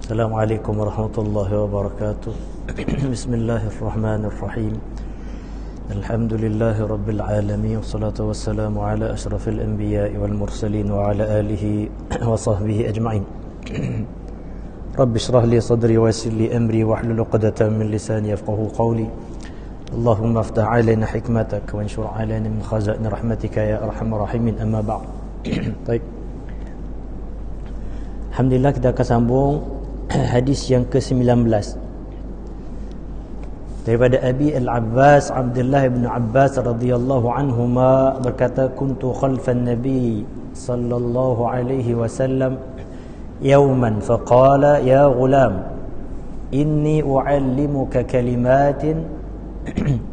Assalamualaikum warahmatullahi wabarakatuh. Bismillahirrahmanirrahim. Alhamdulillahi rabbil alamin, wassalatu wassalamu ala asyrafil anbiya'i wal mursalin wa ala alihi wa sahbihi ajma'in. Rabbi shrah li sadri wa yassir li amri wahlul 'uqdatam min lisani yafqahu qawli. Allahumma aftah 'alaina hikmatak wa anshur 'alaina min khaza'in rahmatika ya arhamar rahimin. Amma ba'd. Baik. Alhamdulillah, kita akan sambung hadis yang ke-19 daripada Abi Al-Abbas Abdullah bin Abbas radhiyallahu anhuma berkata, kuntu khalfan nabi sallallahu alaihi wasallam yawman faqala ya ghulam inni uallimuka kalimatin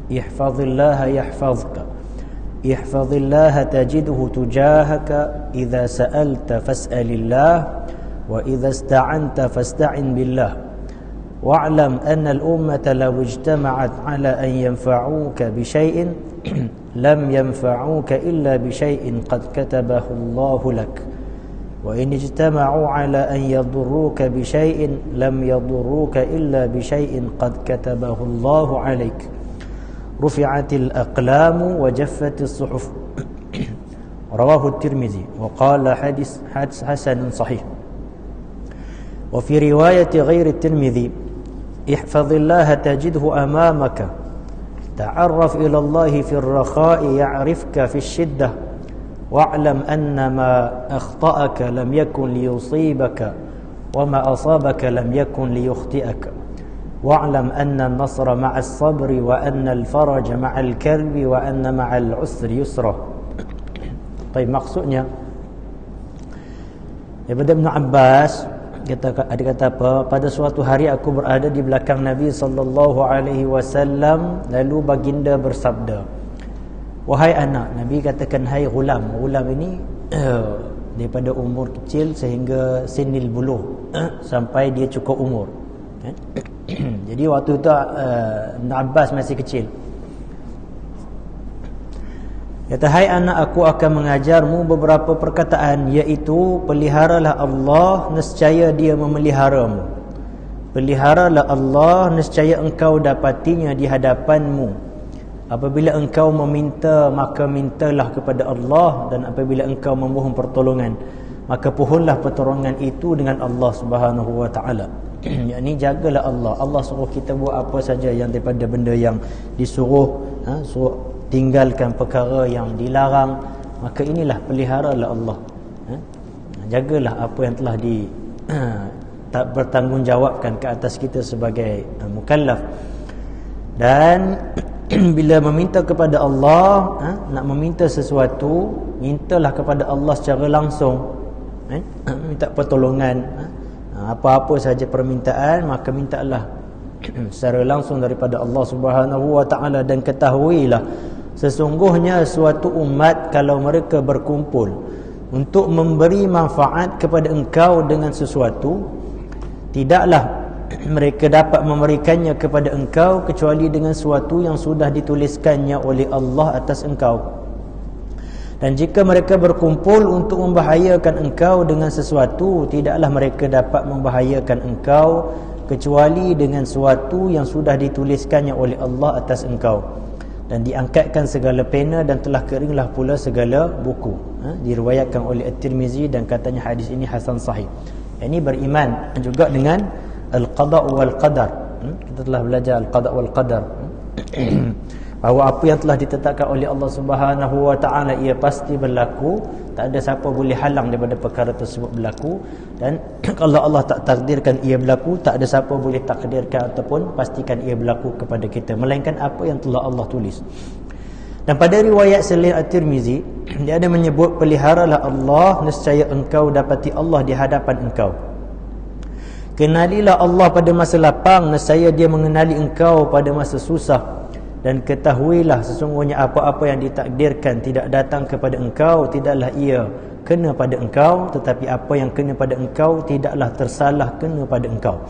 ihfazillaha yahfazka ihfazillaha tajidhu tujahaka idza sa'alta fas'alillah وإذا استعنت فاستعن بالله واعلم أن الأمة لو اجتمعت على أن ينفعوك بشيء لم ينفعوك إلا بشيء قد كتبه الله لك وإن اجتمعوا على أن يضروك بشيء لم يضروك إلا بشيء قد كتبه الله عليك رفعت الأقلام وجفت الصحف رواه الترمذي وقال حديث حسن صحيح. وفي رواية غير الترمذي احفظ الله تجده أمامك تعرف إلى الله في الرخاء يعرفك في الشدة واعلم أن ما أخطأك لم يكن ليصيبك وما أصابك لم يكن ليخطئك واعلم أن النصر مع الصبر وأن الفرج مع الكرب وأن مع العسر يسرا. طيب, maksudnya daripada Ibn Abbas, ada kata apa? Pada suatu hari aku berada di belakang Nabi sallallahu alaihi wasallam, lalu baginda bersabda, wahai anak. Nabi katakan hai ghulam. Ghulam ini daripada umur kecil sehingga sinil buluh, sampai dia cukup umur. Jadi waktu itu Ibn Abbas masih kecil. Kata, hai anak, aku akan mengajarmu beberapa perkataan, iaitu peliharalah Allah, nescaya dia memeliharamu. Peliharalah Allah, nescaya engkau dapatinya di hadapanmu. Apabila engkau meminta, maka mintalah kepada Allah, dan apabila engkau memohon pertolongan, maka pohonlah pertolongan itu dengan Allah Subhanahu wa taala. Yakni jagalah Allah. Allah suruh kita buat apa saja yang daripada benda yang disuruh, suruh tinggalkan perkara yang dilarang, maka inilah peliharalah Allah. Jagalah apa yang telah tak bertanggungjawabkan ke atas kita sebagai mukallaf. Dan bila meminta kepada Allah, nak meminta sesuatu, mintalah kepada Allah secara langsung. Minta pertolongan, apa-apa saja permintaan, maka mintalah secara langsung daripada Allah Subhanahu wa taala. Dan ketahuilah, sesungguhnya suatu umat kalau mereka berkumpul untuk memberi manfaat kepada engkau dengan sesuatu, tidaklah mereka dapat memberikannya kepada engkau kecuali dengan sesuatu yang sudah dituliskannya oleh Allah atas engkau. Dan jika mereka berkumpul untuk membahayakan engkau dengan sesuatu, tidaklah mereka dapat membahayakan engkau kecuali dengan sesuatu yang sudah dituliskannya oleh Allah atas engkau. Dan diangkatkan segala pena dan telah keringlah pula segala buku. Diriwayatkan oleh At-Tirmizi dan katanya hadis ini hasan sahih. Ini beriman juga dengan al-qada' wal qadar. Kita telah belajar al-qada' wal qadar. Bahawa apa yang telah ditetapkan oleh Allah Subhanahu wa taala ia pasti berlaku, tak ada siapa boleh halang daripada perkara tersebut berlaku. Dan kalau Allah tak takdirkan ia berlaku, tak ada siapa boleh takdirkan ataupun pastikan ia berlaku kepada kita, melainkan apa yang telah Allah tulis. Dan pada riwayat selain At-Tirmizi, dia ada menyebut, peliharalah Allah, nescaya engkau dapati Allah di hadapan engkau. Kenalilah Allah pada masa lapang, nescaya dia mengenali engkau pada masa susah. Dan ketahuilah, sesungguhnya apa-apa yang ditakdirkan tidak datang kepada engkau, tidaklah ia kena pada engkau, tetapi apa yang kena pada engkau tidaklah tersalah kena pada engkau.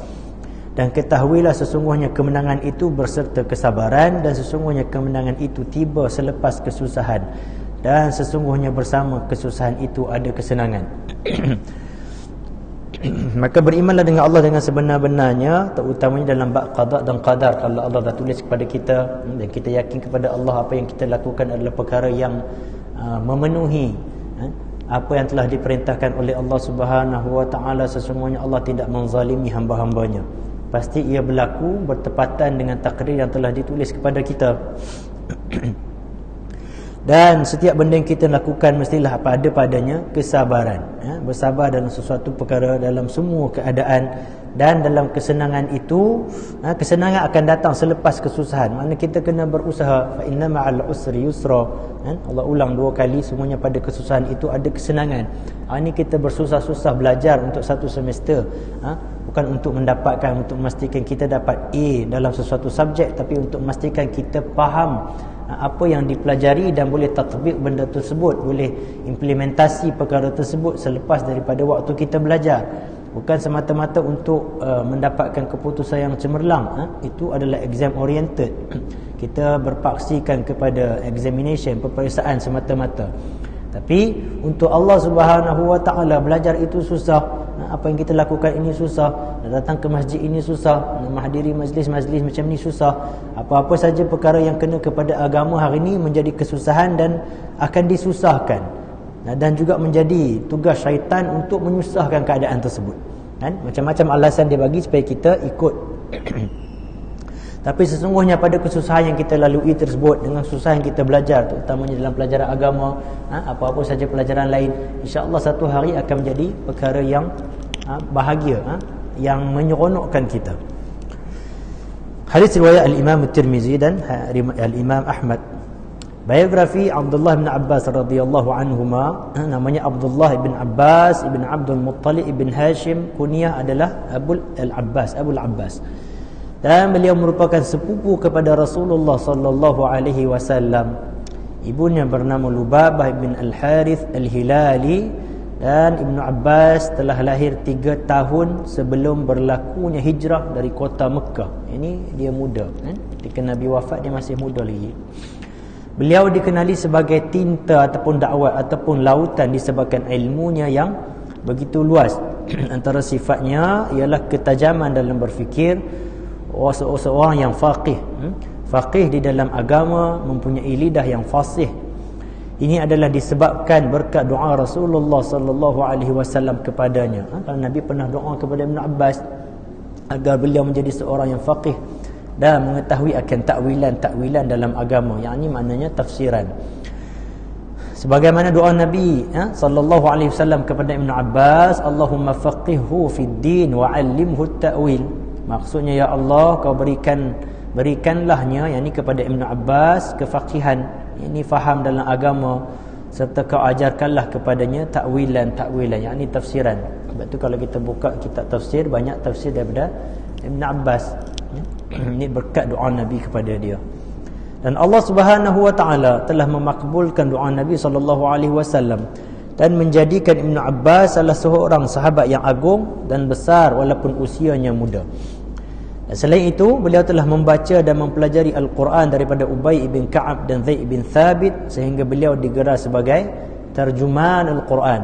Dan ketahuilah, sesungguhnya kemenangan itu berserta kesabaran, dan sesungguhnya kemenangan itu tiba selepas kesusahan, dan sesungguhnya bersama kesusahan itu ada kesenangan. Maka berimanlah dengan Allah dengan sebenar-benarnya, terutamanya dalam bab qada dan qadar. Kalau Allah dah tulis kepada kita dan kita yakin kepada Allah, apa yang kita lakukan adalah perkara yang memenuhi apa yang telah diperintahkan oleh Allah Subhanahu wa taala. Sesungguhnya Allah tidak menzalimi hamba-hambanya. Pasti ia berlaku bertepatan dengan takdir yang telah ditulis kepada kita. Dan setiap benda yang kita lakukan mestilah ada padanya kesabaran, bersabar dalam sesuatu perkara, dalam semua keadaan. Dan dalam kesenangan itu, kesenangan akan datang selepas kesusahan. Maknanya kita kena berusaha. Fa inna ma'al usri yusra. Allah ulang 2 kali, semuanya pada kesusahan itu ada kesenangan. Ini kita bersusah-susah belajar untuk satu semester, bukan untuk mendapatkan, untuk memastikan kita dapat A dalam sesuatu subjek, tapi untuk memastikan kita faham apa yang dipelajari dan boleh tatbik benda tersebut, boleh implementasi perkara tersebut selepas daripada waktu kita belajar. Bukan semata-mata untuk mendapatkan keputusan yang cemerlang. Itu adalah exam oriented. Kita berpaksikan kepada examination, peperiksaan semata-mata. Tapi untuk Allah Subhanahu wa taala, belajar itu susah. Apa yang kita lakukan ini susah. Nak datang ke masjid ini susah. Nak menghadiri majlis-majlis macam ni susah. Apa-apa saja perkara yang kena kepada agama hari ini menjadi kesusahan dan akan disusahkan. Dan juga menjadi tugas syaitan untuk menyusahkan keadaan tersebut. Macam-macam alasan dia bagi supaya kita ikut. Tapi sesungguhnya pada kesusahan yang kita lalui tersebut, dengan kesusahan yang kita belajar, terutamanya dalam pelajaran agama, apa-apa saja pelajaran lain, insya-Allah satu hari akan menjadi perkara yang bahagia, yang menyeronokkan kita. Hadis riwayat Al-Imam At-Tirmizi dan Al-Imam Ahmad. Biografi Abdullah bin Abbas radhiyallahu anhuma, namanya Abdullah bin Abbas ibn Abdul Muttalib ibn Hashim, kunyah adalah Abul Abbas. Dan beliau merupakan sepupu kepada Rasulullah sallallahu alaihi wasallam. Ibunya bernama Lubabah bin Al-Harith Al-Hilali, dan Ibnu Abbas telah lahir 3 tahun sebelum berlakunya hijrah dari kota Mekah. Ini dia muda, ketika Nabi wafat dia masih muda lagi. Beliau dikenali sebagai tinta ataupun dakwah ataupun lautan disebabkan ilmunya yang begitu luas. Antara sifatnya ialah ketajaman dalam berfikir. Seorang yang faqih, faqih di dalam agama, mempunyai lidah yang fasih. Ini adalah disebabkan berkat doa Rasulullah sallallahu alaihi wasallam kepadanya. Kerana Nabi pernah doa kepada Ibn Abbas agar beliau menjadi seorang yang faqih dan mengetahui akan takwilan dalam agama, yakni maknanya tafsiran. Sebagaimana doa Nabi sallallahu alaihi wasallam kepada Ibn Abbas, Allahumma faqihhu fid din wa 'allimhu at-ta'wil. Maksudnya, ya Allah, kau berikanlahnya, yakni kepada Ibn Abbas, kefaqihan, ini faham dalam agama, serta kau ajarkanlah kepadanya takwilan, yakni tafsiran. Sebab tu kalau kita buka kitab tafsir, banyak tafsir daripada Ibn Abbas. Ini berkat doa Nabi kepada dia. Dan Allah Subhanahu wa taala telah memakbulkan doa Nabi sallallahu alaihi wasallam dan menjadikan Ibn Abbas salah seorang sahabat yang agung dan besar walaupun usianya muda. Dan selain itu, beliau telah membaca dan mempelajari Al-Quran daripada Ubay ibn Ka'ab dan Zaid bin Thabit, sehingga beliau digelar sebagai terjuman Al-Quran,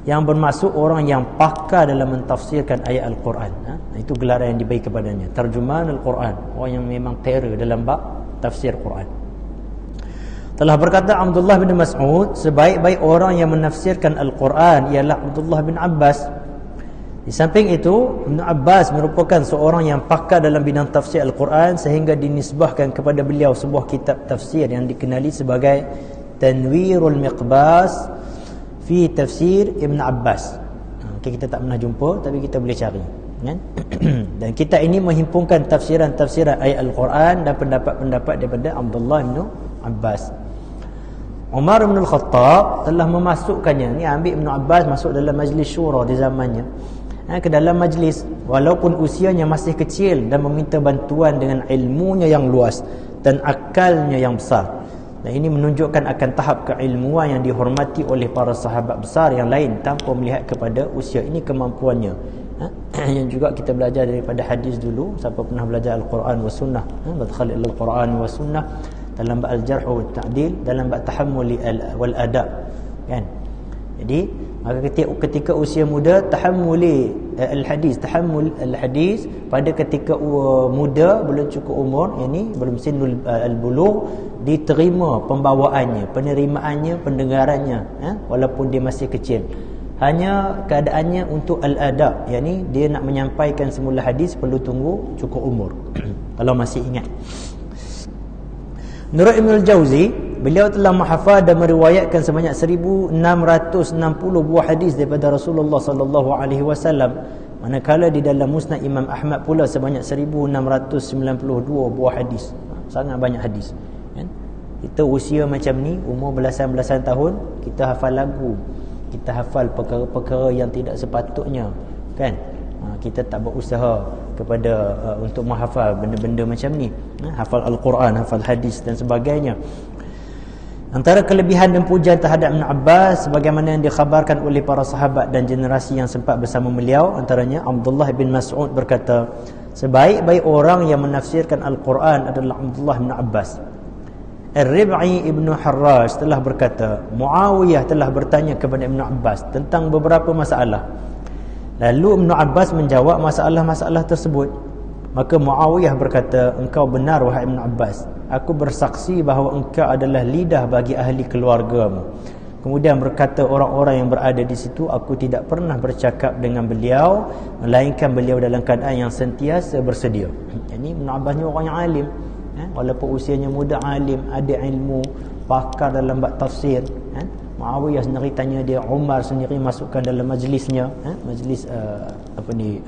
yang bermaksud orang yang pakar dalam mentafsirkan ayat Al-Quran. Itu gelaran yang diberi kepadanya, terjuman Al-Quran, orang yang memang terror dalam bab tafsir Quran. Telah berkata Abdullah bin Mas'ud, sebaik-baik orang yang menafsirkan Al-Quran ialah Abdullah bin Abbas. Di samping itu, Ibn Abbas merupakan seorang yang pakar dalam bidang tafsir Al-Quran, sehingga dinisbahkan kepada beliau sebuah kitab tafsir yang dikenali sebagai Tanwirul Miqbas fi Tafsir Ibn Abbas. Kita tak pernah jumpa, tapi kita boleh cari, kan? Dan kitab ini menghimpunkan tafsiran-tafsiran ayat Al-Quran dan pendapat-pendapat daripada Abdullah bin Abbas. Umar bin Al-Khattab telah memasukkannya, ni ambil Ibn Abbas masuk dalam majlis syura di zamannya, ke dalam majlis, walaupun usianya masih kecil, dan meminta bantuan dengan ilmunya yang luas dan akalnya yang besar. Dan ini menunjukkan akan tahap keilmuan yang dihormati oleh para sahabat besar yang lain tanpa melihat kepada usia. Ini kemampuannya, yang juga kita belajar daripada hadis dulu. Siapa pernah belajar Al-Quran wa Sunnah, badkhal Al-Quran wa Sunnah, dalam bab al-jarh wa ta'dil, dalam bab tahammul wal adab, kan? Jadi Maka ketika usia muda, tahammul al-hadis pada ketika muda, belum cukup umur, ini belum sinul al-bulugh, diterima pembawaannya, penerimaannya, pendengarannya, walaupun dia masih kecil. Hanya keadaannya untuk al-adab, yakni dia nak menyampaikan semula hadis perlu tunggu cukup umur. Kalau masih ingat. Menurut Ibn al-Jawzi, beliau telah menghafal dan meriwayatkan sebanyak 1660 buah hadis daripada Rasulullah sallallahu alaihi wasallam, manakala di dalam Musnad Imam Ahmad pula sebanyak 1692 buah hadis. Sangat banyak hadis, kan? Kita usia macam ni, umur belasan-belasan tahun, kita hafal lagu, kita hafal perkara-perkara yang tidak sepatutnya, kan? Kita tak berusaha kepada untuk menghafal benda-benda macam ni, hafal Al-Quran, hafal hadis dan sebagainya. Antara kelebihan dan pujian terhadap Ibn Abbas sebagaimana yang dikhabarkan oleh para sahabat dan generasi yang sempat bersama beliau, antaranya Abdullah bin Mas'ud berkata, sebaik-baik orang yang menafsirkan Al-Quran adalah Abdullah bin Abbas. Ar-Rib'i Ibn Harraj telah berkata, Muawiyah telah bertanya kepada Ibn Abbas tentang beberapa masalah. Lalu Ibn Abbas menjawab masalah-masalah tersebut. Maka Muawiyah berkata, engkau benar wahai Ibn Abbas, aku bersaksi bahawa engkau adalah lidah bagi ahli keluargamu. Kemudian berkata orang-orang yang berada di situ, aku tidak pernah bercakap dengan beliau melainkan beliau dalam keadaan yang sentiasa bersedia. Ini Ibn Abbas ni orang yang alim, walaupun usianya muda, alim, ada ilmu, pakar dalam bab tafsir. Muawiyah sendiri tanya dia, Umar sendiri masukkan dalam majlisnya, majlis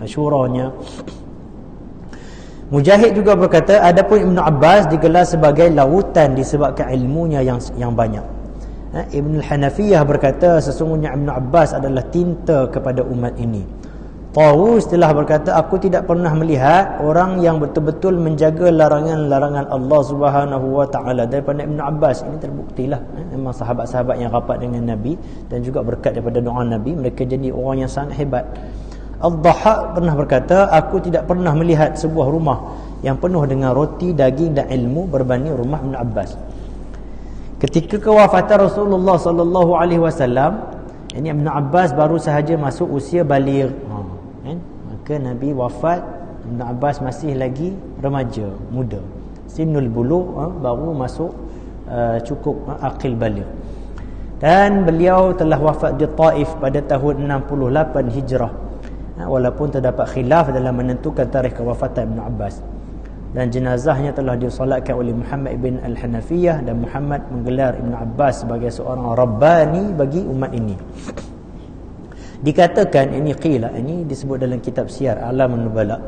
syuranya. Mujahid juga berkata, adapun Ibn Abbas digelar sebagai lautan disebabkan ilmunya yang banyak. Ibn al-Hanafiyah berkata, sesungguhnya Ibn Abbas adalah tinta kepada umat ini. Tawus telah berkata, aku tidak pernah melihat orang yang betul-betul menjaga larangan-larangan Allah Subhanahu wa taala daripada Ibn Abbas. Ini terbuktilah, memang sahabat-sahabat yang rapat dengan Nabi dan juga berkat daripada doa Nabi, mereka jadi orang yang sangat hebat. Al-Dhahhak pernah berkata, aku tidak pernah melihat sebuah rumah yang penuh dengan roti, daging dan ilmu berbanding rumah Ibn Abbas. Ketika kewafatan Rasulullah sallallahu alaihi wasallam, ini Ibn Abbas baru sahaja masuk usia baligh. Maka Nabi wafat, Ibn Abbas masih lagi remaja, muda. Sinul bulugh, baru masuk cukup aqil baligh. Dan beliau telah wafat di Taif pada tahun 68 Hijrah. Walaupun terdapat khilaf dalam menentukan tarikh kewafatan Ibn Abbas. Dan jenazahnya telah disolatkan oleh Muhammad bin Al-Hanafiyah, dan Muhammad menggelar Ibn Abbas sebagai seorang Rabbani bagi umat ini. Dikatakan, ini qila, ini disebut dalam kitab Siyar A'lamun Nubala,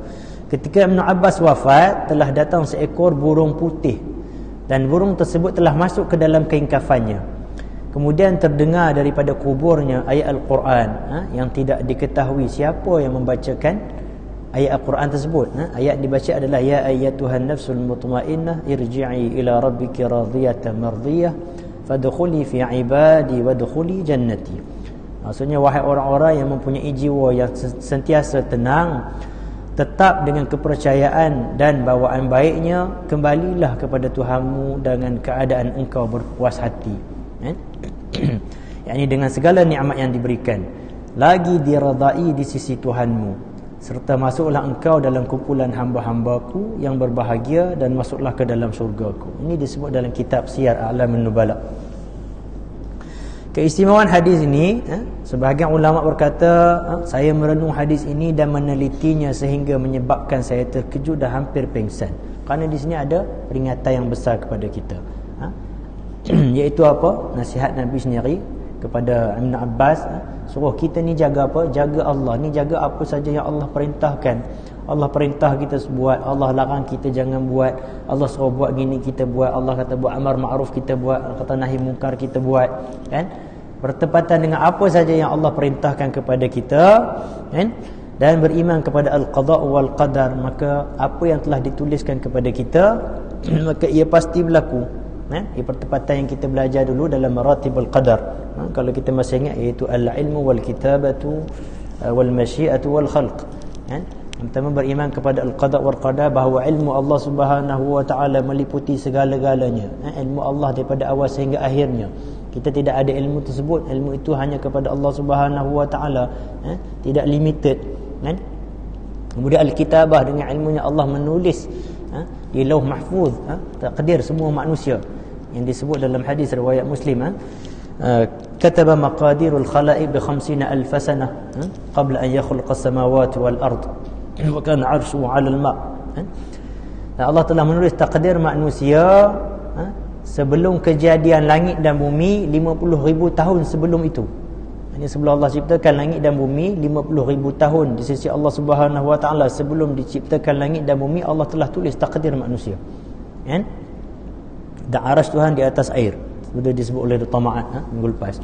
ketika Ibn Abbas wafat telah datang seekor burung putih, dan burung tersebut telah masuk ke dalam kain kafannya. Kemudian terdengar daripada kuburnya ayat Al-Quran, yang tidak diketahui siapa yang membacakan ayat Al-Quran tersebut. Ayat dibaca adalah, ya ayyatuhan nafsul mutmainnah irji'i ila rabbiki radiyatan mardiyah fadkhuli fi ibadi wadkhuli jannati. Maksudnya, wahai orang-orang yang mempunyai jiwa yang sentiasa tenang, tetap dengan kepercayaan dan bawaan baiknya, kembalilah kepada Tuhanmu dengan keadaan engkau berpuas hati. Yakni dengan segala nikmat yang diberikan, lagi diradai di sisi Tuhanmu, serta masuklah engkau dalam kumpulan hamba-hambaku yang berbahagia, dan masuklah ke dalam syurgaku. Ini disebut dalam kitab Siyar A'lamun Nubala. Keistimewaan hadis ini, sebahagian ulama berkata, saya merenung hadis ini dan menelitinya sehingga menyebabkan saya terkejut dan hampir pingsan. Kerana di sini ada peringatan yang besar kepada kita, iaitu apa? Nasihat Nabi sendiri kepada Ibn Abbas, suruh kita ni jaga apa? Jaga Allah. Ni jaga apa saja yang Allah perintahkan. Allah perintah kita buat, Allah larang kita jangan buat. Allah suruh buat gini, kita buat. Allah kata buat amar ma'ruf, kita buat. Allah kata nahi mungkar, kita buat, kan? Bertepatan dengan apa saja yang Allah perintahkan kepada kita, kan? Dan beriman kepada al-qada' wal qadar, maka apa yang telah dituliskan kepada kita maka ia pasti berlaku. Ia pertepatan yang kita belajar dulu dalam maratibul qadar. Kalau kita masih ingat, iaitu al-ilmu wal kitabatu wal masyiatu wal khalq. Pertama, beriman kepada al-qada' wal qadar, bahawa ilmu Allah Subhanahu wa taala meliputi segala-galanya. Ilmu Allah daripada awal sehingga akhirnya. Kita tidak ada ilmu tersebut. Ilmu itu hanya kepada Allah Subhanahu wa taala, tidak limited, kan? Kemudian al-kitabah, dengan ilmunya Allah menulis di lauh mahfuz, takdir semua manusia, yang disebut dalam hadis riwayat Muslim, kataba maqadirul khalaiq bi 50,000 sanah qabla an yakhluqa as-samawati wal ard wa kana 'arshuhu 'ala al-ma'. Dan Allah telah menulis takdir manusia sebelum kejadian langit dan bumi 50,000 tahun sebelum itu. Ini sebelum Allah ciptakan langit dan bumi 50,000 tahun di sisi Allah Subhanahu wa taala, sebelum diciptakan langit dan bumi Allah telah tulis takdir manusia. Kan? Dan arasy Tuhan di atas air. Sudah disebut oleh Dr. Ma'ad minggu lepas.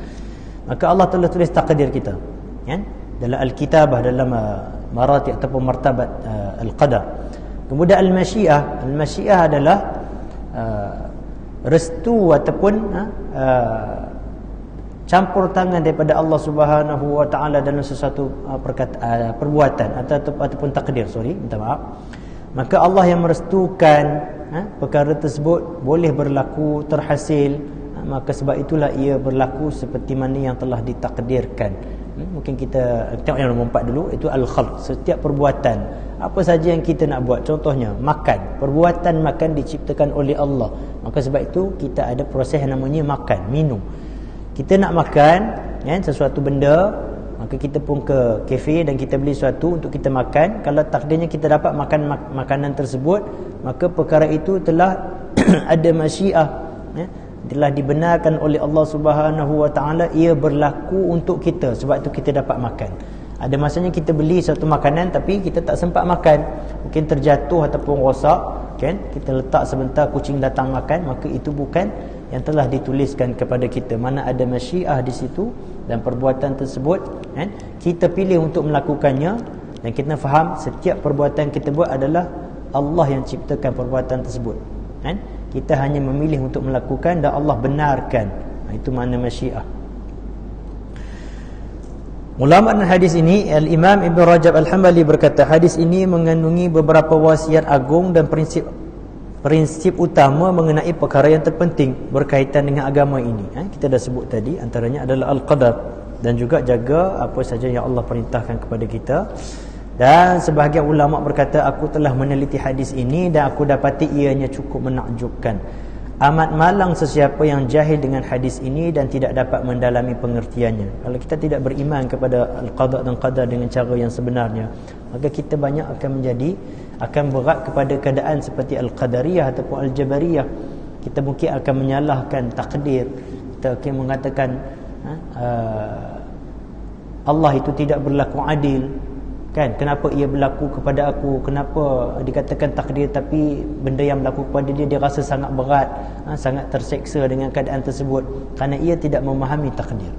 Maka Allah telah tulis takdir kita. Kan? Dalam al-kitabah, dalam marati ataupun martabat al-qadar. Kemudian al-masyiah. Al-masyiah adalah restu ataupun campur tangan daripada Allah Subhanahu wa taala dalam sesuatu perbuatan ataupun takdir, minta maaf. Maka Allah yang merestukan perkara tersebut boleh berlaku, terhasil, maka sebab itulah ia berlaku seperti mana yang telah ditakdirkan. Mungkin kita tengok yang nombor 4 dulu, itu al-khalq. Setiap perbuatan, apa saja yang kita nak buat, contohnya makan, perbuatan makan diciptakan oleh Allah. Maka sebab itu kita ada proses yang namanya makan, minum. Kita nak makan sesuatu benda, maka kita pun ke kafe dan kita beli sesuatu untuk kita makan. Kalau takdirnya kita dapat makan makanan tersebut, maka perkara itu telah ada masyiah, telah dibenarkan oleh Allah Subhanahu wa taala, ia berlaku untuk kita, sebab itu kita dapat makan. Ada masanya kita beli satu makanan tapi kita tak sempat makan, mungkin terjatuh ataupun rosak, kan? Kita letak sebentar, kucing datang makan, maka itu bukan yang telah dituliskan kepada kita. Mana ada masyiah di situ, dan perbuatan tersebut kita pilih untuk melakukannya, dan kita faham setiap perbuatan kita buat adalah Allah yang ciptakan perbuatan tersebut. Kita hanya memilih untuk melakukan dan Allah benarkan. Itu makna masyiah. Ulama hadis ini, Al-Imam Ibn Rajab Al-Hambali berkata, hadis ini mengandungi beberapa wasiat agung dan prinsip utama mengenai perkara yang terpenting berkaitan dengan agama ini. Kita dah sebut tadi, antaranya adalah al-qadar, dan juga jaga apa saja yang Allah perintahkan kepada kita. Dan sebahagian ulama berkata, aku telah meneliti hadis ini dan aku dapati ianya cukup menakjubkan. Amat malang sesiapa yang jahil dengan hadis ini dan tidak dapat mendalami pengertiannya. Kalau kita tidak beriman kepada al-qada dan qadar dengan cara yang sebenarnya, maka kita banyak akan berat kepada keadaan seperti al-qadariyah ataupun al-jabariyah. Kita mungkin akan menyalahkan takdir. Kita akan mengatakan Allah itu tidak berlaku adil, kan? Kenapa ia berlaku kepada aku? Kenapa dikatakan takdir tapi benda yang berlaku kepada dia rasa sangat berat, sangat terseksa dengan keadaan tersebut? Kerana ia tidak memahami takdir,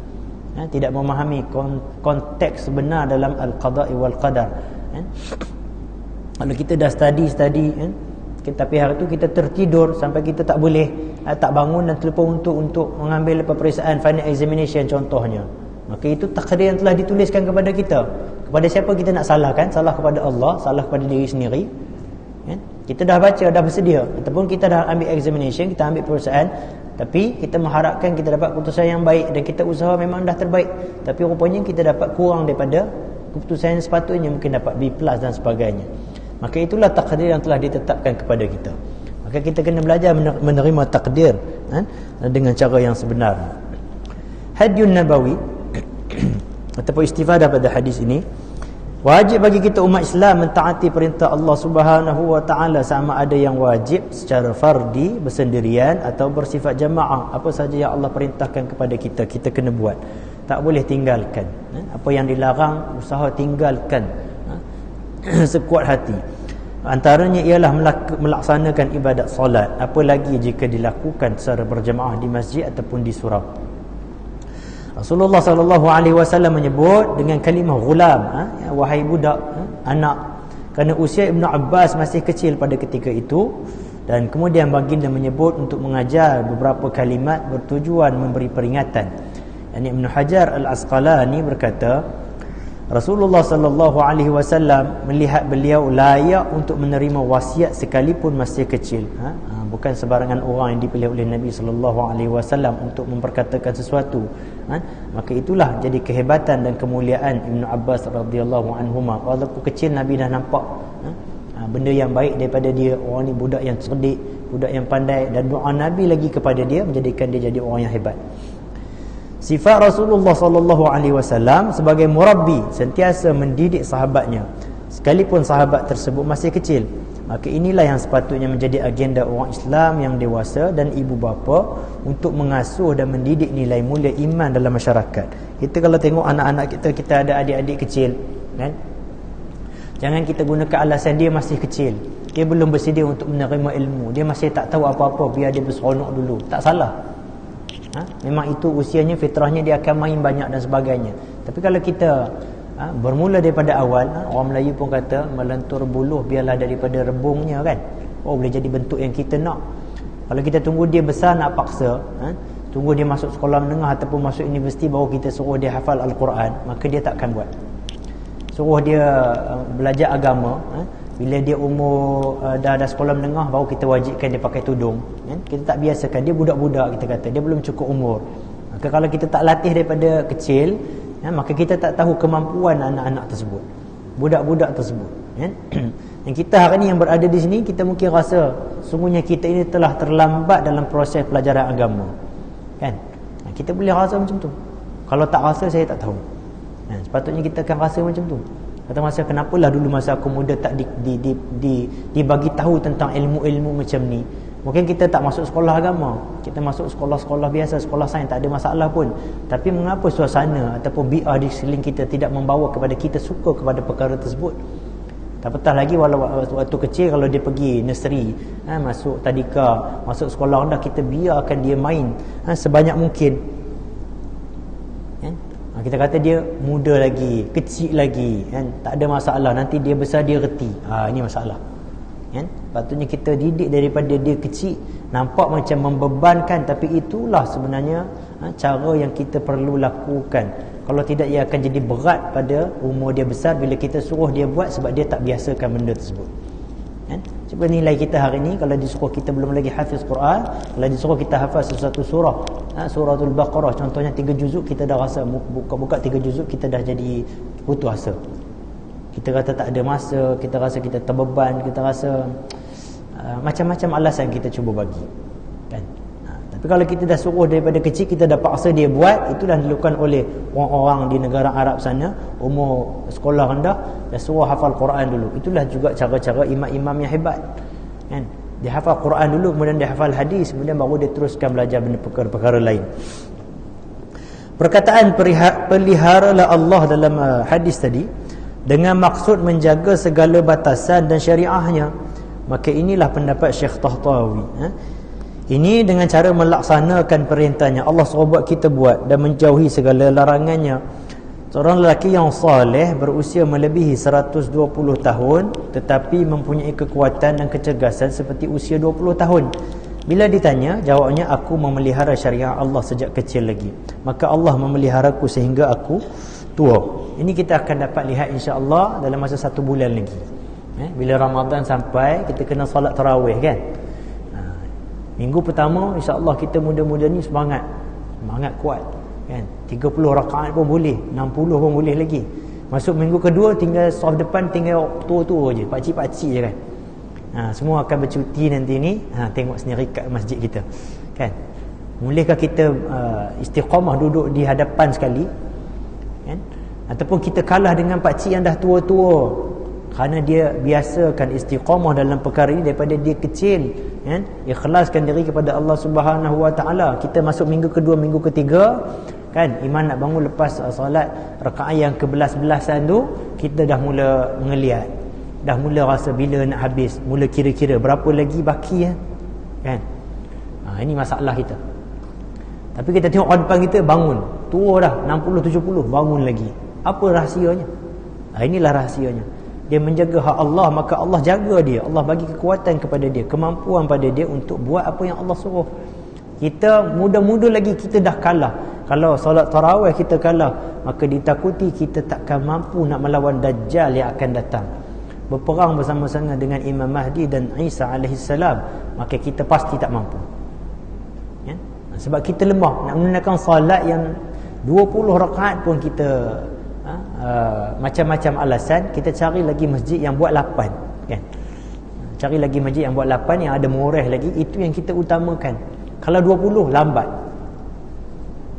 tidak memahami konteks sebenar dalam al-qada'i wal qadar. Kalau kita dah study, tapi hari tu kita tertidur sampai kita tak boleh, tak bangun dan telefon untuk mengambil peperiksaan final examination contohnya, maka itu takdir yang telah dituliskan kepada kita. Kepada siapa kita nak salahkan? Salah kepada Allah, salah kepada diri sendiri. Kita dah baca, dah bersedia, ataupun kita dah ambil examination, kita ambil peperiksaan, tapi kita mengharapkan kita dapat keputusan yang baik, dan kita usaha memang dah terbaik, tapi rupanya kita dapat kurang daripada keputusan yang sepatutnya, mungkin dapat B+ dan sebagainya. Maka itulah takdir yang telah ditetapkan kepada kita. Maka kita kena belajar menerima takdir dengan cara yang sebenar. Hadyun Nabawi ataupun istifadah pada hadis ini, wajib bagi kita umat Islam mentaati perintah Allah Subhanahu wa taala, sama ada yang wajib secara fardi bersendirian atau bersifat jamaah. Apa saja yang Allah perintahkan kepada kita, kita kena buat, tak boleh tinggalkan. Apa yang dilarang, usaha tinggalkan sekuat hati. Antaranya ialah melaksanakan ibadat solat, apalagi jika dilakukan secara berjamaah di masjid ataupun di surau. Rasulullah SAW menyebut dengan kalimah ghulam, wahai budak, anak, kerana usia Ibn Abbas masih kecil pada ketika itu. Dan kemudian baginda menyebut untuk mengajar beberapa kalimat bertujuan memberi peringatan. Yani Ibn Hajar Al-Asqalani berkata, Rasulullah SAW melihat beliau layak untuk menerima wasiat sekalipun masih kecil. bukan sebarangan orang yang dipilih oleh Nabi SAW untuk memperkatakan sesuatu. Maka itulah jadi kehebatan dan kemuliaan Ibnu Abbas radhiyallahu anhuma. Walaupun kecil Nabi dah nampak benda yang baik daripada dia. Orang ni budak yang cerdik, budak yang pandai, dan doa Nabi lagi kepada dia menjadikan dia jadi orang yang hebat. Sifat Rasulullah SAW sebagai murabbi, sentiasa mendidik sahabatnya sekalipun sahabat tersebut masih kecil. Maka inilah yang sepatutnya menjadi agenda orang Islam yang dewasa dan ibu bapa untuk mengasuh dan mendidik nilai mulia iman dalam masyarakat. Kita kalau tengok anak-anak kita ada adik-adik kecil, kan? Jangan kita gunakan alasan dia masih kecil, dia belum bersedia untuk menerima ilmu, dia masih tak tahu apa-apa, biar dia berseronok dulu. Tak salah. Memang itu usianya, fitrahnya dia akan main banyak dan sebagainya. Tapi kalau kita bermula daripada awal, orang Melayu pun kata melentur buluh biarlah daripada rebungnya, kan? Boleh jadi bentuk yang kita nak. Kalau kita tunggu dia besar nak paksa, tunggu dia masuk sekolah menengah ataupun masuk universiti baru kita suruh dia hafal Al-Quran, maka dia takkan buat. Suruh dia belajar agama, bila dia umur dah sekolah menengah baru kita wajibkan dia pakai tudung, kan? Kita tak biasakan, dia budak-budak, kita kata dia belum cukup umur. Maka kalau kita tak latih daripada kecil, maka kita tak tahu kemampuan anak-anak tersebut, budak-budak tersebut, kan? Dan kita hari ni yang berada di sini, kita mungkin rasa sungguhnya kita ini telah terlambat dalam proses pelajaran agama, kan? Kita boleh rasa macam tu. Kalau tak rasa, saya tak tahu. Sepatutnya kita akan rasa macam tu. Kata masa kenapalah dulu masa aku muda tak dibagi tahu tentang ilmu-ilmu macam ni. Mungkin kita tak masuk sekolah agama, kita masuk sekolah-sekolah biasa, sekolah sains, tak ada masalah pun. Tapi mengapa suasana ataupun bi'ah di sekeliling kita tidak membawa kepada kita suka kepada perkara tersebut? Apatah lagi walau waktu kecil, kalau dia pergi nursery, masuk tadika, masuk sekolah rendah, kita biarkan dia main sebanyak mungkin. Kita kata dia muda lagi, kecil lagi, kan? Tak ada masalah, nanti dia besar dia reti. Ini masalah, kan? Patutnya kita didik daripada dia kecil. Nampak macam membebankan, tapi itulah sebenarnya cara yang kita perlu lakukan. Kalau tidak, ia akan jadi berat pada umur dia besar bila kita suruh dia buat, sebab dia tak biasakan benda tersebut, kan? Cuba nilai kita hari ni, kalau disuruh kita belum lagi hafiz Quran, kalau disuruh kita hafal sesuatu surah, suratul Baqarah contohnya 3 juzuk, kita dah rasa buka-buka 3 juzuk kita dah jadi putus asa. Kita kata tak ada masa, kita rasa kita terbeban, kita rasa macam-macam alasan kita cuba bagi, kan? Tapi kalau kita dah suruh daripada kecil, kita dah paksa dia buat, itulah dilakukan oleh orang-orang di negara Arab sana, umur sekolah rendah, dah suruh hafal Quran dulu. Itulah juga cara-cara imam-imam yang hebat, kan? Dia hafal Quran dulu, kemudian dia hafal hadis, kemudian baru dia teruskan belajar benda perkara-perkara lain. Perkataan peliharalah Allah dalam hadis tadi dengan maksud menjaga segala batasan dan syariahnya, maka inilah pendapat Syekh Tahtawi. Ini dengan cara melaksanakan perintahnya. Allah suruh buat, kita buat, dan menjauhi segala larangannya. Seorang lelaki yang soleh berusia melebihi 120 tahun tetapi mempunyai kekuatan dan kecergasan seperti usia 20 tahun. Bila ditanya, jawabnya, aku memelihara syariat Allah sejak kecil lagi, maka Allah memeliharaku sehingga aku tua. Ini kita akan dapat lihat insya-Allah dalam masa 1 bulan lagi. Bila Ramadan sampai, kita kena solat tarawih, kan? Minggu pertama insya-Allah kita muda-muda ni semangat kuat, kan? 30 rakaat pun boleh, 60 pun boleh lagi. Masuk minggu kedua, tinggal soft depan, tinggal tua-tua je, pakcik-pakcik je, kan? Semua akan bercuti nanti ni. Tengok sendiri kat masjid kita, kan? Bolehkah kita istiqamah duduk di hadapan sekali, kan? Ataupun kita kalah dengan pakcik yang dah tua-tua kerana dia biasakan istiqamah dalam perkara ini daripada dia kecil, kan? Ikhlaskan diri kepada Allah Subhanahu Wa Taala. Kita masuk minggu kedua, minggu ketiga, kan? Iman nak bangun lepas solat rakaat yang ke-11-11an tu, kita dah mula mengeliat, dah mula rasa bila nak habis, mula kira-kira berapa lagi baki, kan? Ini masalah kita. Tapi kita tengok orang depan kita bangun, tua dah 60-70, bangun lagi. Apa rahsianya? Inilah rahsianya. Dia menjaga hak Allah, maka Allah jaga dia. Allah bagi kekuatan kepada dia, kemampuan pada dia untuk buat apa yang Allah suruh. Kita muda-muda lagi, kita dah kalah. Kalau solat tarawih kita kalah, maka ditakuti kita takkan mampu nak melawan Dajjal yang akan datang. berperang bersama-sama dengan Imam Mahdi dan Isa alaihissalam, maka kita pasti tak mampu. Ya? Sebab kita lemah. Nak menunaikan salat yang 20 rakaat pun kita macam-macam alasan. Kita cari lagi masjid yang buat 8, kan? Cari lagi masjid yang buat 8, yang ada murah lagi. Itu yang kita utamakan. Kalau 20 lambat.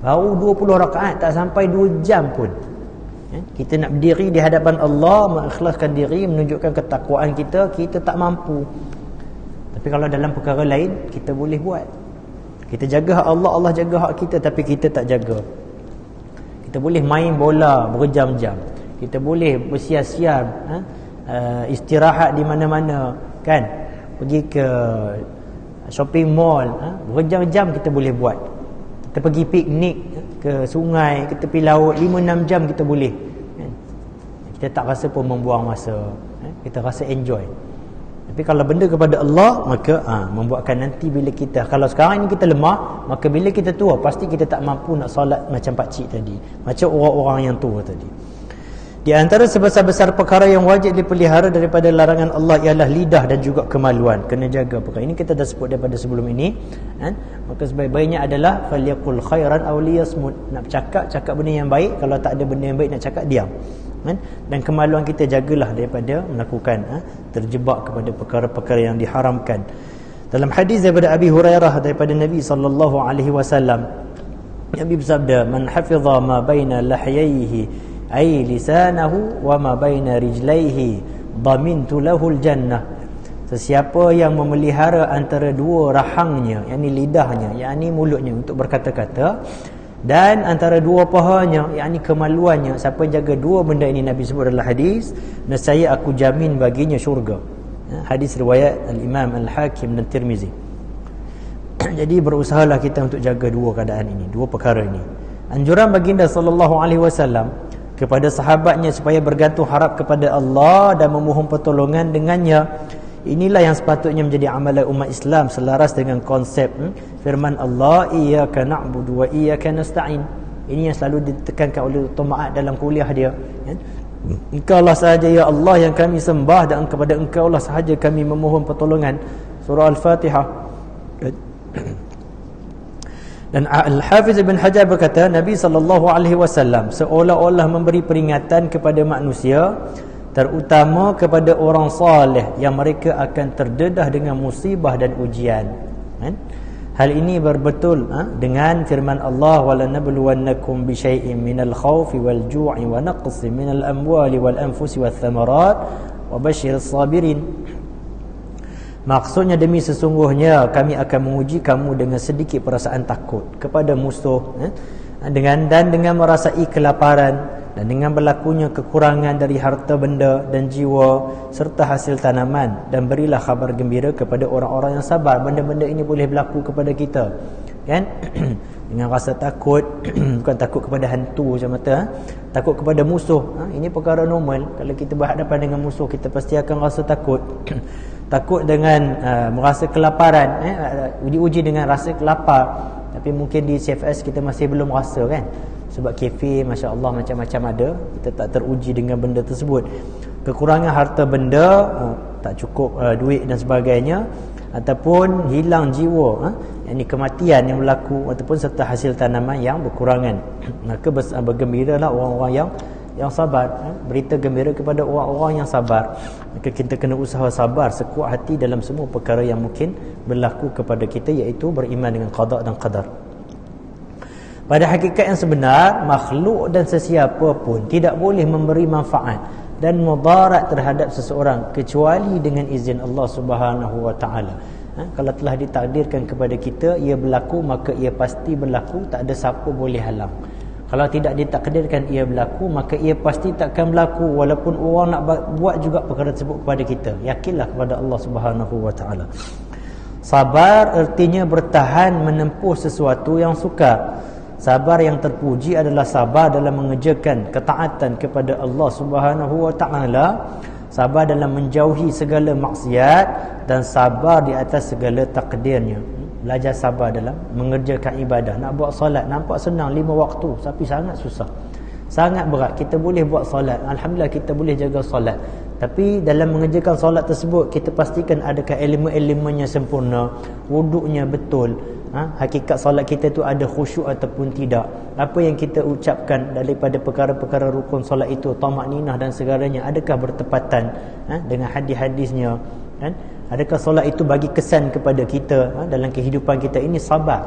Baru 20 rakaat, tak sampai 2 jam pun. Kita nak berdiri di hadapan Allah, mengikhlaskan diri, menunjukkan ketakwaan kita, kita tak mampu. Tapi kalau dalam perkara lain, kita boleh buat. Kita jaga hak Allah, Allah jaga hak kita, tapi kita tak jaga. Kita boleh main bola berjam-jam. Kita boleh bersiar-siar, istirahat di mana-mana, kan? Pergi ke shopping mall, berjam-jam kita boleh buat. Kita pergi piknik ke sungai, ke tepi laut, 5-6 jam kita boleh, kan? Kita tak rasa pun membuang masa, kita rasa enjoy. Tapi kalau benda kepada Allah, maka membuatkan nanti bila kita, kalau sekarang ini kita lemah, maka bila kita tua, pasti kita tak mampu nak solat macam pakcik tadi, macam orang-orang yang tua tadi. Di antara sebesar-besar perkara yang wajib dipelihara daripada larangan Allah ialah lidah dan juga kemaluan. Kena jaga perkara ini, kita dah sebut daripada sebelum ini, kan? Maka sebaik-baiknya adalah falyaqul khairan aw liyasmut. Nak cakap benda yang baik, kalau tak ada benda yang baik nak cakap, diam, kan? Dan kemaluan kita jagalah daripada melakukan terjebak kepada perkara-perkara yang diharamkan. Dalam hadis daripada Abi Hurairah daripada Nabi sallallahu alaihi wasallam, Nabi bersabda, man hafiza ma baina lahyaihi ay lisanahu wa ma baina rijlaihi dhamintu lahul jannah. Sesiapa yang memelihara antara dua rahangnya, yakni lidahnya, yakni mulutnya untuk berkata-kata, dan antara dua pahanya, yakni kemaluannya, siapa yang jaga dua benda ini, Nabi sebut dalam hadis, nescaya aku jamin baginya syurga. Hadis riwayat Al-Imam Al-Hakim dan Tirmizi. Jadi berusahalah kita untuk jaga dua keadaan ini, dua perkara ini. Anjuran baginda sallallahu alaihi wasallam kepada sahabatnya supaya bergantung harap kepada Allah dan memohon pertolongan dengannya, inilah yang sepatutnya menjadi amalan umat Islam selaras dengan konsep firman Allah, iyyaka na'budu wa iyyaka nasta'in. Ini yang selalu ditekankan oleh Dr. Ma'ad dalam kuliah dia, kan? Engkaulah sahaja ya Allah yang kami sembah, dan kepada Engkaulah sahaja kami memohon pertolongan. Surah Al-Fatihah. Dan Al-Hafiz Ibn Hajar berkata, Nabi SAW seolah-olah memberi peringatan kepada manusia, terutama kepada orang saleh, yang mereka akan terdedah dengan musibah dan ujian, kan? Hal ini berbetul dengan firman Allah, walanabluwannakum bisyai'in minal khawfi wal ju'i wa naqsin minal amwali wal anfusi wath thamarat wa basyirus sabirin. Maksudnya, demi sesungguhnya kami akan menguji kamu dengan sedikit perasaan takut kepada musuh, dengan merasai kelaparan, dan dengan berlakunya kekurangan dari harta benda dan jiwa serta hasil tanaman, dan berilah khabar gembira kepada orang-orang yang sabar. Benda-benda ini boleh berlaku kepada kita, kan? Dengan rasa takut, bukan takut kepada hantu semata, takut kepada musuh. Ini perkara normal. Kalau kita berhadapan dengan musuh, kita pasti akan rasa takut. Takut dengan merasa kelaparan, diuji dengan rasa kelapar, tapi mungkin di CFS kita masih belum rasa, kan? Sebab kafe, Masya Allah, macam-macam ada, kita tak teruji dengan benda tersebut. Kekurangan harta benda, tak cukup duit dan sebagainya, ataupun hilang jiwa, yakni kematian yang berlaku, ataupun serta hasil tanaman yang berkurangan. Maka bergembiralah orang-orang yang sabar. Berita gembira kepada orang-orang yang sabar. Maka kita kena usaha sabar sekuat hati dalam semua perkara yang mungkin berlaku kepada kita, iaitu beriman dengan qada dan qadar. Pada hakikat yang sebenar, makhluk dan sesiapa pun tidak boleh memberi manfaat dan mudarat terhadap seseorang kecuali dengan izin Allah Subhanahu wa taala. Kalau telah ditakdirkan kepada kita ia berlaku, maka ia pasti berlaku, tak ada siapa boleh halang. Kalau tidak ditakdirkan ia berlaku, maka ia pasti takkan berlaku, walaupun orang nak buat juga perkara tersebut kepada kita. Yakinlah kepada Allah Subhanahu wa taala. Sabar artinya bertahan menempuh sesuatu yang sukar. Sabar yang terpuji adalah sabar dalam mengerjakan ketaatan kepada Allah Subhanahu wa taala, sabar dalam menjauhi segala maksiat, dan sabar di atas segala takdirnya. Belajar sabar dalam mengerjakan ibadah. Nak buat solat nampak senang 5 waktu, tapi sangat susah. Sangat berat. Kita boleh buat solat, alhamdulillah kita boleh jaga solat, tapi dalam mengerjakan solat tersebut kita pastikan adakah elemen-elemennya sempurna, wuduknya betul, hakikat solat kita tu ada khusyuk ataupun tidak, apa yang kita ucapkan daripada perkara-perkara rukun solat itu, tamakninah dan segalanya, adakah bertepatan dengan hadis-hadisnya, kan? Adakah solat itu bagi kesan kepada kita dalam kehidupan kita ini. Sabar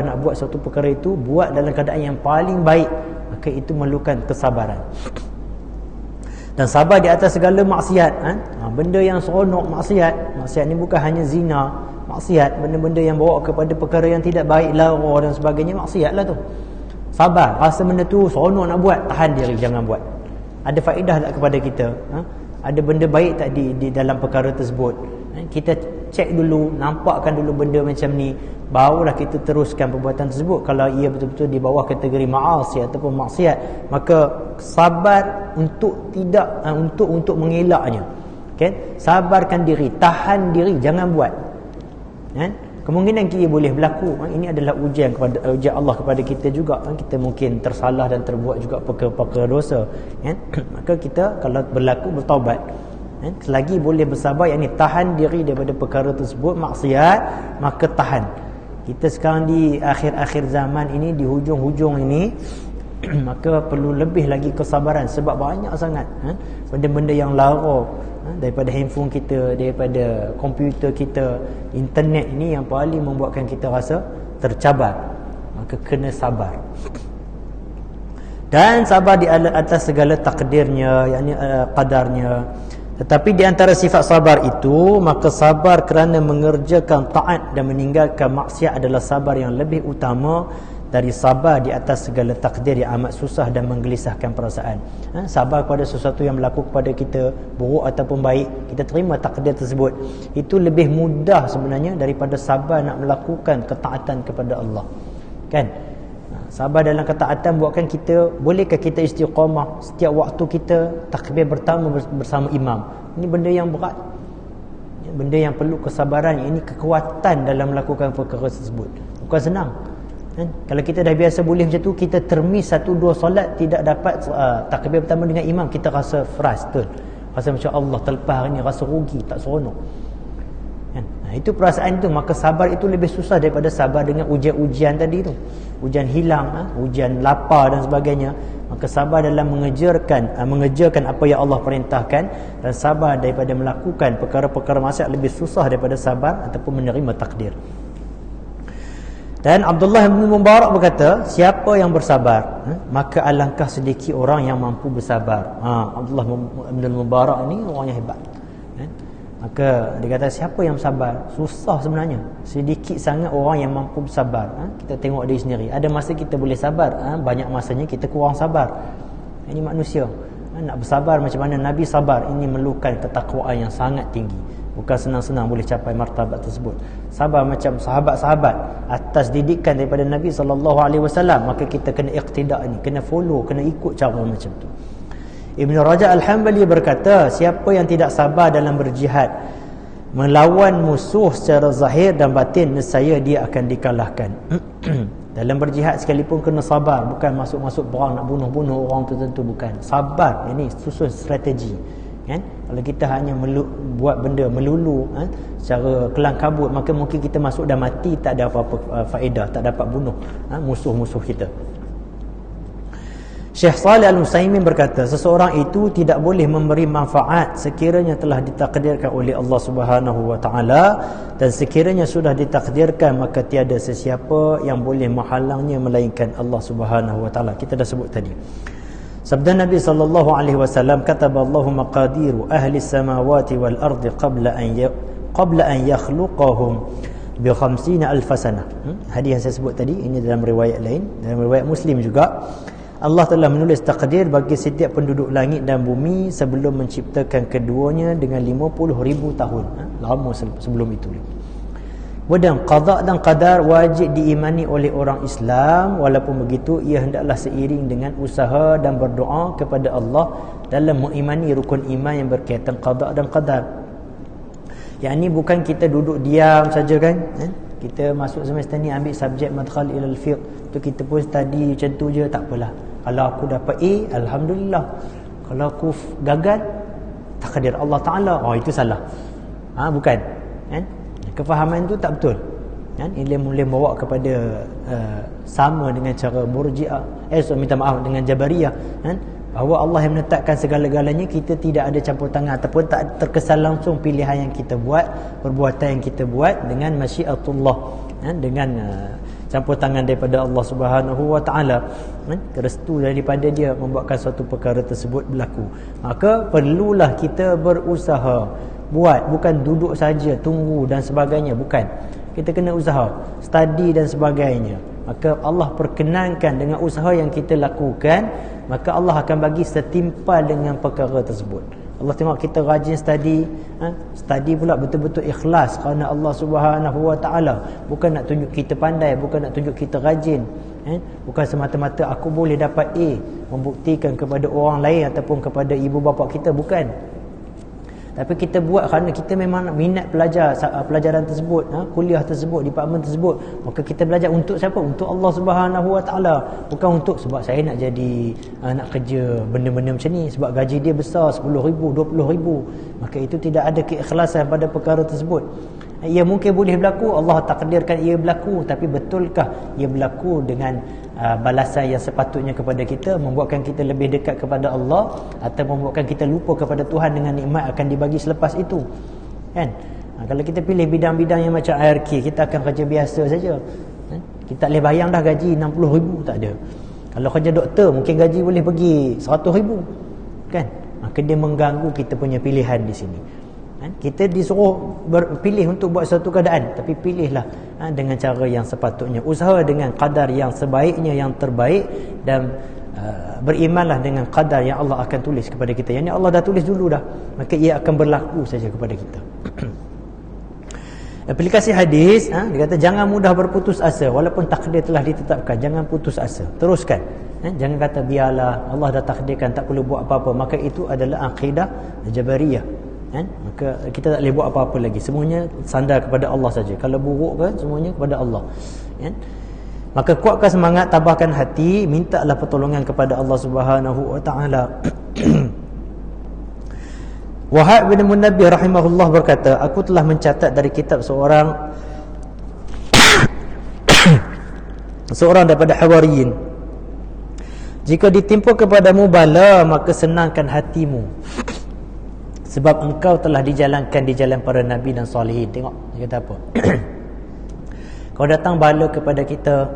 nak buat satu perkara itu, buat dalam keadaan yang paling baik, maka itu memerlukan kesabaran. Dan sabar di atas segala maksiat, benda yang seronok, maksiat ni bukan hanya zina, maksiat, benda-benda yang bawa kepada perkara yang tidak baik, lara dan sebagainya, maksiatlah tu. Sabar, rasa benda tu seronok nak buat, tahan diri, jangan buat. Ada faedah tak kepada kita? Ada benda baik tak di dalam perkara tersebut? Kita cek dulu, nampakkan dulu benda macam ni, barulah kita teruskan perbuatan tersebut. Kalau ia betul-betul di bawah kategori ma'asi ataupun maksiat, maka sabar untuk tidak untuk mengelaknya, okay? Sabarkan diri, tahan diri, jangan buat, kan? Kemungkinan ia boleh berlaku. Ini adalah ujian Allah kepada kita juga. Kita mungkin tersalah dan terbuat juga perkara-perkara dosa, kan? Maka kita kalau berlaku, bertaubat, selagi boleh bersabar, yakni tahan diri daripada perkara tersebut, maksiat, maka tahan. Kita sekarang di akhir-akhir zaman ini, di hujung-hujung ini, maka perlu lebih lagi kesabaran, sebab banyak sangat benda-benda yang lara daripada handphone kita, daripada komputer kita, internet ini yang paling membuatkan kita rasa tercabar. Maka kena sabar, dan sabar di atas segala takdirnya, yakni qadarnya. Tetapi di antara sifat sabar itu, maka sabar kerana mengerjakan taat dan meninggalkan maksiat adalah sabar yang lebih utama dari sabar di atas segala takdir yang amat susah dan menggelisahkan perasaan. Sabar pada sesuatu yang berlaku kepada kita, buruk ataupun baik, kita terima takdir tersebut. Itu lebih mudah sebenarnya daripada sabar nak melakukan ketaatan kepada Allah, kan? Sabar dalam ketaatan buatkan kita, bolehkah kita istiqamah setiap waktu kita takbir pertama bersama imam? Ini benda yang berat, benda yang perlu kesabaran. Ini kekuatan dalam melakukan perkara tersebut, bukan senang, kan? Kalau kita dah biasa boleh macam tu, kita termis 1-2 solat tidak dapat takbir pertama dengan imam, kita rasa frust, rasa macam Allah terlepas hari ni, rasa rugi, tak seronok, kan? Itu perasaan itu. Maka sabar itu lebih susah daripada sabar dengan ujian-ujian tadi tu, ujian hilang, ujian lapar dan sebagainya. Maka sabar dalam mengerjakan apa yang Allah perintahkan, dan sabar daripada melakukan perkara-perkara maksiat lebih susah daripada sabar ataupun menerima takdir. Dan Abdullah bin Mubarak berkata, siapa yang bersabar, maka alangkah sedikit orang yang mampu bersabar. Abdullah bin Mubarak ni orang yang hebat, kan? Maka dia kata, siapa yang sabar? Susah sebenarnya, sedikit sangat orang yang mampu bersabar. Kita tengok diri sendiri, ada masa kita boleh sabar, banyak masanya kita kurang sabar. Ini manusia, nak bersabar macam mana Nabi sabar, ini memerlukan ketakwaan yang sangat tinggi. Bukan senang-senang boleh capai martabat tersebut. Sabar macam sahabat-sahabat atas didikan daripada Nabi SAW, maka kita kena iqtidak ni, kena follow, kena ikut cara macam tu. Ibn Rajab Al-Hanbali berkata, siapa yang tidak sabar dalam berjihad melawan musuh secara zahir dan batin, nescaya dia akan dikalahkan. Dalam berjihad sekalipun kena sabar, bukan masuk-masuk perang nak bunuh-bunuh orang tertentu, bukan. Sabar, ini susun strategi, kan? Kalau kita hanya buat benda melulu secara kelang kabut, maka mungkin kita masuk dan mati, tak ada apa-apa faedah, tak dapat bunuh musuh-musuh kita. Syekh Salih Al-Utsaimin berkata, seseorang itu tidak boleh memberi manfaat sekiranya telah ditakdirkan oleh Allah Subhanahu wa taala, dan sekiranya sudah ditakdirkan maka tiada sesiapa yang boleh menghalangnya melainkan Allah Subhanahu wa taala. Kita dah sebut tadi sabda Nabi sallallahu alaihi wasallam, kataballahu maqadiru ahli samawati wal ardi qabla an yakhluqahum bi 50,000 sanah. Hadis yang saya sebut tadi, ini dalam riwayat lain, dalam riwayat Muslim juga, Allah telah menulis takdir bagi setiap penduduk langit dan bumi sebelum menciptakan keduanya dengan 50,000 tahun. Lama sebelum itu. Dan qada dan qadar wajib diimani oleh orang Islam. Walaupun begitu, ia hendaklah seiring dengan usaha dan berdoa kepada Allah dalam mengimani rukun iman yang berkaitan qada dan qadar. Yang ini bukan kita duduk diam saja, kan? Kita masuk semester ni ambil subjek madkhal ilal fiqh, tu kita pun study macam tu je, tak apalah. Kalau aku dapat A, alhamdulillah. Kalau aku gagal, takdir Allah Taala. Oh, itu salah. Bukan. Kan? Kefahaman tu tak betul. Kan? Ini boleh bawa kepada sama dengan cara Murji'ah. Minta maaf, dengan Jabariyah. Kan? Bahawa Allah yang menetapkan segala-galanya, kita tidak ada campur tangan ataupun tak terkesan langsung pilihan yang kita buat, perbuatan yang kita buat dengan masyiatullah, dengan campur tangan daripada Allah Subhanahu wa taala, restu daripada dia membuatkan suatu perkara tersebut berlaku. Maka perlulah kita berusaha buat, bukan duduk saja tunggu dan sebagainya, bukan. Kita kena usaha, study dan sebagainya. Maka Allah perkenankan dengan usaha yang kita lakukan, maka Allah akan bagi setimpal dengan perkara tersebut. Allah tengok kita rajin study, study pula betul-betul ikhlas kerana Allah Subhanahu wa taala, bukan nak tunjuk kita pandai, bukan nak tunjuk kita rajin, bukan semata-mata aku boleh dapat A, membuktikan kepada orang lain ataupun kepada ibu bapa kita, bukan. Tapi kita buat kerana kita memang minat belajar pelajaran tersebut, kuliah tersebut, departmen tersebut. Maka kita belajar untuk siapa? Untuk Allah Subhanahu wa taala. Bukan untuk sebab saya nak jadi nak kerja benda-benda macam ni, sebab gaji dia besar 10,000, 20,000. Maka itu tidak ada keikhlasan pada perkara tersebut. Ia mungkin boleh berlaku, Allah takdirkan ia berlaku, tapi betulkah ia berlaku dengan balasan yang sepatutnya kepada kita, membuatkan kita lebih dekat kepada Allah, atau membuatkan kita lupa kepada Tuhan dengan nikmat akan dibagi selepas itu, kan? Kalau kita pilih bidang-bidang yang macam IRK, kita akan kerja biasa saja, kita tak boleh bayang dah gaji 60,000, tak ada. Kalau kerja doktor mungkin gaji boleh pergi 100,000, kan? Maka dia mengganggu kita punya pilihan di sini. Kita disuruh berpilih untuk buat satu keadaan, tapi pilihlah dengan cara yang sepatutnya, usaha dengan qadar yang sebaiknya, yang terbaik, dan berimanlah dengan qadar yang Allah akan tulis kepada kita. Yang ni Allah dah tulis dulu dah, maka ia akan berlaku saja kepada kita. Aplikasi hadis, dia kata jangan mudah berputus asa walaupun takdir telah ditetapkan. Jangan putus asa, teruskan. Jangan kata biarlah Allah dah takdirkan, tak perlu buat apa-apa. Maka itu adalah akidah Jabariyah. Maka kita tak boleh buat apa-apa lagi, semuanya sandar kepada Allah saja. Kalau buruk kan, semuanya kepada Allah. Maka kuatkan semangat, tabahkan hati, mintalah pertolongan kepada Allah Subhanahu wa taala. Wahab bin Munabbih rahimahullah berkata, aku telah mencatat dari kitab seorang daripada Hawariyin, jika ditimpa kepadamu bala, maka senangkan hatimu, sebab engkau telah dijalankan di jalan para nabi dan salihin. Tengok dia kata apa. Kalau datang bala kepada kita,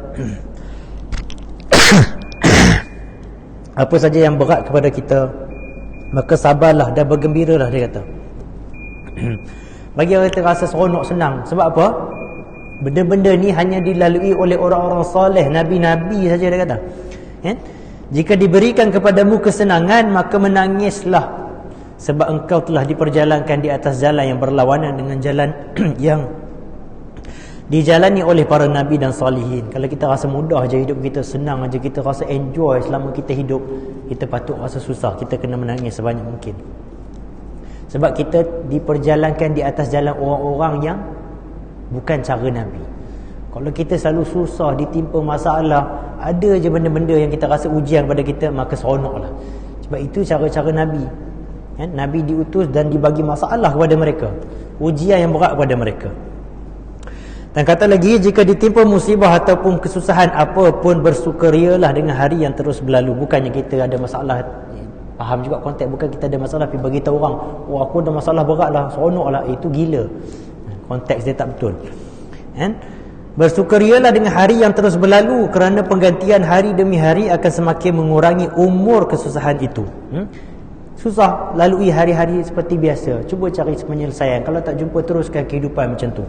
apa saja yang berat kepada kita, maka sabarlah dan bergembiralah, dia kata. Bagi orang kita rasa seronok, senang. Sebab apa? Benda-benda ni hanya dilalui oleh orang-orang soleh, nabi-nabi saja, dia kata. Jika diberikan kepadamu kesenangan, maka menangislah, sebab engkau telah diperjalankan di atas jalan yang berlawanan dengan jalan yang dijalani oleh para nabi dan salihin. Kalau kita rasa mudah je hidup kita, senang aja kita rasa enjoy selama kita hidup, kita patut rasa susah. Kita kena menangis sebanyak mungkin, sebab kita diperjalankan di atas jalan orang-orang yang bukan cara nabi. Kalau kita selalu susah, ditimpa masalah, ada je benda-benda yang kita rasa ujian pada kita, maka seronoklah. Sebab itu cara-cara nabi. Nabi diutus dan dibagi masalah kepada mereka, ujian yang berat kepada mereka. Dan kata lagi, jika ditimpa musibah ataupun kesusahan apapun, bersukarialah dengan hari yang terus berlalu. Bukannya kita ada masalah, faham juga konteks, bukan kita ada masalah tapi bagi tahu orang, oh aku ada masalah berat lah, seronok lah, itu gila. Konteks dia tak betul. Bersukarialah dengan hari yang terus berlalu, kerana penggantian hari demi hari akan semakin mengurangi umur kesusahan itu. Susah, lalui hari-hari seperti biasa, cuba cari penyelesaian. Kalau tak jumpa, teruskan kehidupan macam tu.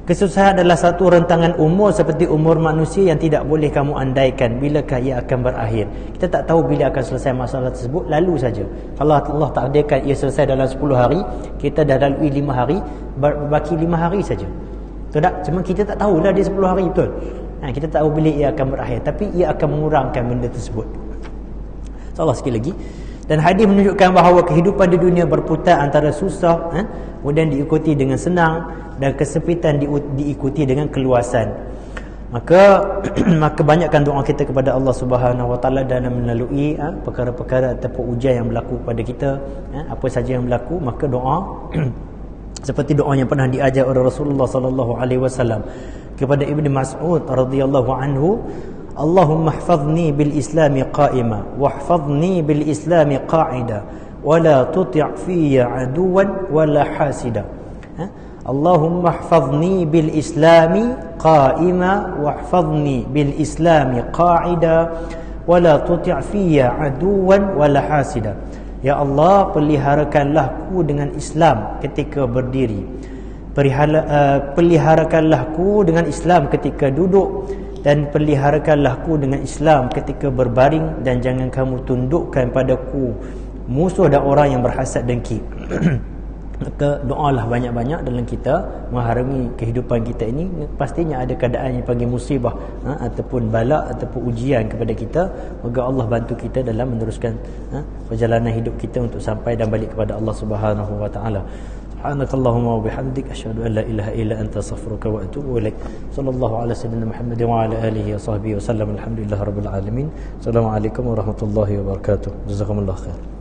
Kesusahan adalah satu rentangan umur seperti umur manusia yang tidak boleh kamu andaikan bilakah ia akan berakhir. Kita tak tahu bila akan selesai masalah tersebut, lalu saja. Kalau Allah takdirkan ia selesai dalam 10 hari, kita dah lalui 5 hari, baki 5 hari saja. Betul tak? Cuma kita tak tahulah dia 10 hari, betul? Kita tak tahu bila ia akan berakhir, tapi ia akan mengurangkan benda tersebut. InsyaAllah sekali lagi. Dan hadis menunjukkan bahawa kehidupan di dunia berputar antara susah, kemudian diikuti dengan senang, dan kesempitan diikuti dengan keluasan. Maka maka banyakkan doa kita kepada Allah Subhanahu Wa Taala dalam melalui perkara-perkara ataupun ujian yang berlaku pada kita, apa saja yang berlaku, maka doa seperti doa yang pernah diajar oleh Rasulullah sallallahu alaihi wasallam kepada Ibnu Mas'ud radhiyallahu anhu, Allahumma ihfazni bil islami qa'ima wahfazni bil islami qa'ida wa la tuti' fiyya aduwan wa la hasida. Allahumma ihfazni bil islami qa'ima wahfazni bil islami qa'ida wa la tuti' fiyya aduwan wa la hasida. Ya Allah, peliharakanlah ku dengan Islam ketika berdiri, peliharakanlah ku dengan Islam ketika duduk, dan peliharakanlah ku dengan Islam ketika berbaring, dan jangan kamu tundukkan padaku musuh dan orang yang berhasad dengki. Maka doalah banyak-banyak dalam kita mengharungi kehidupan kita ini. Pastinya ada keadaan yang panggil musibah, ataupun bala ataupun ujian kepada kita. Moga Allah bantu kita dalam meneruskan perjalanan hidup kita untuk sampai dan balik kepada Allah Subhanahu Wa Taala. Subhanakallahumma wa bihamdik asyhadu an la ilaha illa anta astaghfiruka wa atubu ilaik. Sallallahu ala sayyidina Muhammad wa ala alihi wa sahbihi wa sallam. Alhamdulillahirabbil alamin. Assalamualaikum warahmatullahi wabarakatuh. Jazakumullahu khair.